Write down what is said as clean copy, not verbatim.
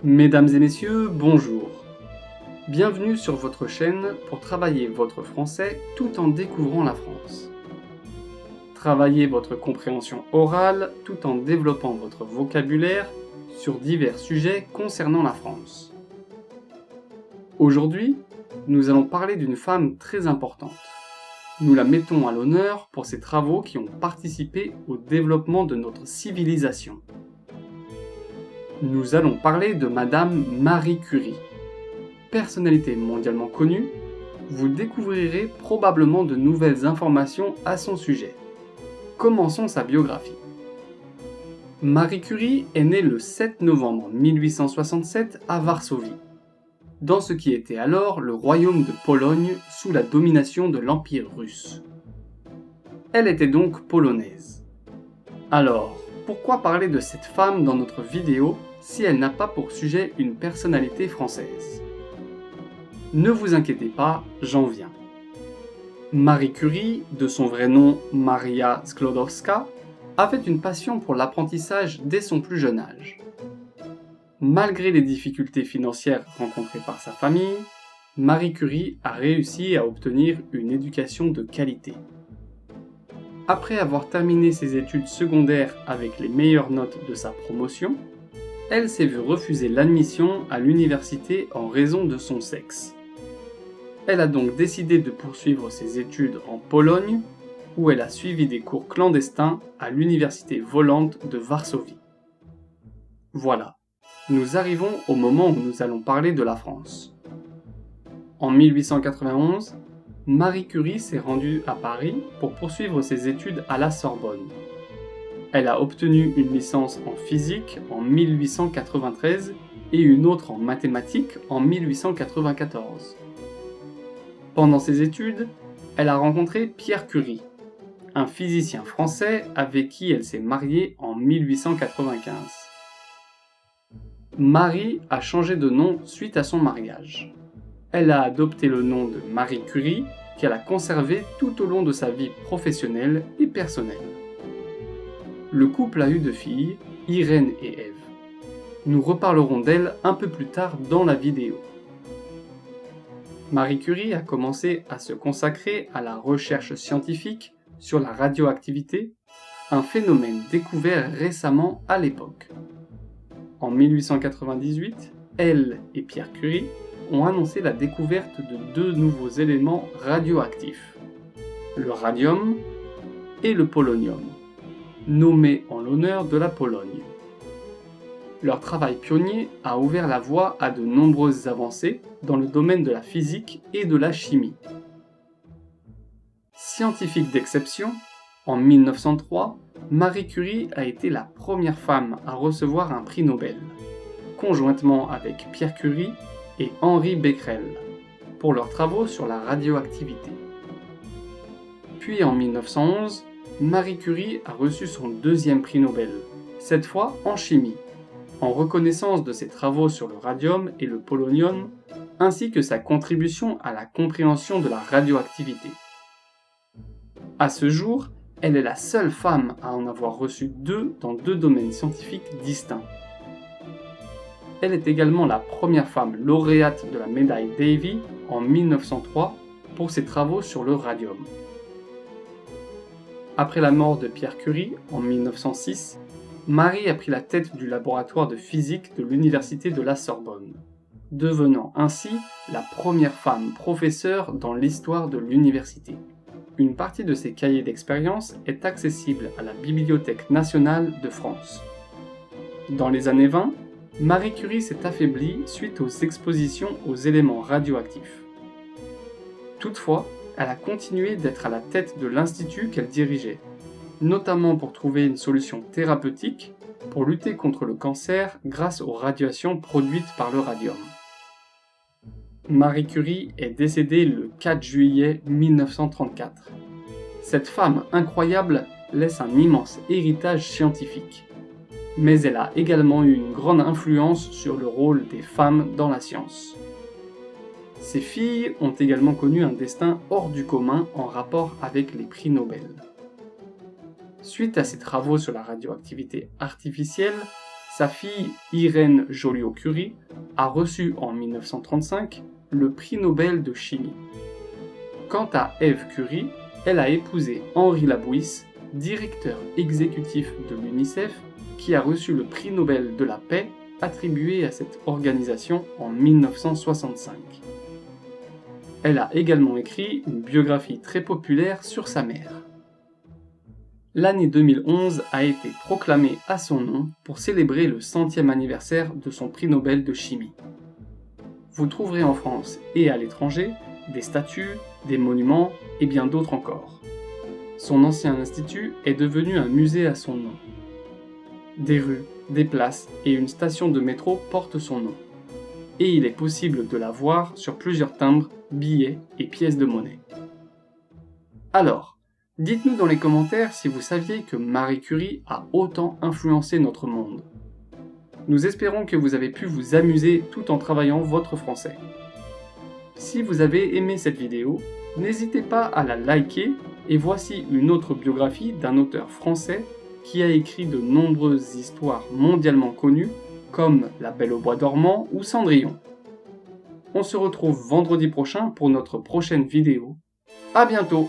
Mesdames et messieurs, bonjour. Bienvenue sur votre chaîne pour travailler votre français tout en découvrant la France. Travaillez votre compréhension orale tout en développant votre vocabulaire sur divers sujets concernant la France. Aujourd'hui, nous allons parler d'une femme très importante. Nous la mettons à l'honneur pour ses travaux qui ont participé au développement de notre civilisation. Nous allons parler de Madame Marie Curie. Personnalité mondialement connue, vous découvrirez probablement de nouvelles informations à son sujet. Commençons sa biographie. Marie Curie est née le 7 novembre 1867 à Varsovie, dans ce qui était alors le royaume de Pologne sous la domination de l'Empire russe. Elle était donc polonaise. Alors, pourquoi parler de cette femme dans notre vidéo si elle n'a pas pour sujet une personnalité française? Ne vous inquiétez pas, j'en viens. Marie Curie, de son vrai nom Maria Sklodowska, avait une passion pour l'apprentissage dès son plus jeune âge. Malgré les difficultés financières rencontrées par sa famille, Marie Curie a réussi à obtenir une éducation de qualité. Après avoir terminé ses études secondaires avec les meilleures notes de sa promotion, elle s'est vue refuser l'admission à l'université en raison de son sexe. Elle a donc décidé de poursuivre ses études en Pologne, où elle a suivi des cours clandestins à l'université volante de Varsovie. Voilà, nous arrivons au moment où nous allons parler de la France. En 1891, Marie Curie s'est rendue à Paris pour poursuivre ses études à la Sorbonne. Elle a obtenu une licence en physique en 1893 et une autre en mathématiques en 1894. Pendant ses études, elle a rencontré Pierre Curie, un physicien français avec qui elle s'est mariée en 1895. Marie a changé de nom suite à son mariage. Elle a adopté le nom de Marie Curie, qu'elle a conservé tout au long de sa vie professionnelle et personnelle. Le couple a eu 2 filles, Irène et Ève. Nous reparlerons d'elle un peu plus tard dans la vidéo. Marie Curie a commencé à se consacrer à la recherche scientifique sur la radioactivité, un phénomène découvert récemment à l'époque. En 1898, elle et Pierre Curie ont annoncé la découverte de 2 nouveaux éléments radioactifs, le radium et le polonium, nommés en l'honneur de la Pologne. Leur travail pionnier a ouvert la voie à de nombreuses avancées dans le domaine de la physique et de la chimie. Scientifique d'exception, en 1903, Marie Curie a été la première femme à recevoir un prix Nobel, conjointement avec Pierre Curie et Henri Becquerel, pour leurs travaux sur la radioactivité. Puis en 1911, Marie Curie a reçu son 2e prix Nobel, cette fois en chimie, en reconnaissance de ses travaux sur le radium et le polonium, ainsi que sa contribution à la compréhension de la radioactivité. À ce jour, elle est la seule femme à en avoir reçu 2 dans 2 domaines scientifiques distincts. Elle est également la première femme lauréate de la médaille Davy en 1903 pour ses travaux sur le radium. Après la mort de Pierre Curie en 1906, Marie a pris la tête du laboratoire de physique de l'université de la Sorbonne, devenant ainsi la première femme professeure dans l'histoire de l'université. Une partie de ses cahiers d'expérience est accessible à la Bibliothèque nationale de France. Dans les années 20, Marie Curie s'est affaiblie suite aux expositions aux éléments radioactifs. Toutefois, elle a continué d'être à la tête de l'institut qu'elle dirigeait, notamment pour trouver une solution thérapeutique pour lutter contre le cancer grâce aux radiations produites par le radium. Marie Curie est décédée le 4 juillet 1934. Cette femme incroyable laisse un immense héritage scientifique, mais elle a également eu une grande influence sur le rôle des femmes dans la science. Ses filles ont également connu un destin hors du commun en rapport avec les prix Nobel. Suite à ses travaux sur la radioactivité artificielle, Sa fille Irène Joliot-Curie a reçu en 1935 le prix Nobel de chimie. Quant à Ève Curie, elle a épousé Henri Labouisse, directeur exécutif de l'UNICEF, qui a reçu le prix Nobel de la paix attribué à cette organisation en 1965. Elle a également écrit une biographie très populaire sur sa mère. L'année 2011 a été proclamée à son nom pour célébrer le 100e anniversaire de son prix Nobel de chimie. Vous trouverez en France et à l'étranger des statues, des monuments et bien d'autres encore. Son ancien institut est devenu un musée à son nom. Des rues, des places et une station de métro portent son nom. Et il est possible de la voir sur plusieurs timbres, billets et pièces de monnaie. Alors, dites-nous dans les commentaires si vous saviez que Marie Curie a autant influencé notre monde. Nous espérons que vous avez pu vous amuser tout en travaillant votre français. Si vous avez aimé cette vidéo, n'hésitez pas à la liker et voici une autre biographie d'un auteur français qui a écrit de nombreuses histoires mondialement connues comme La Belle au bois dormant ou Cendrillon. On se retrouve vendredi prochain pour notre prochaine vidéo. À bientôt!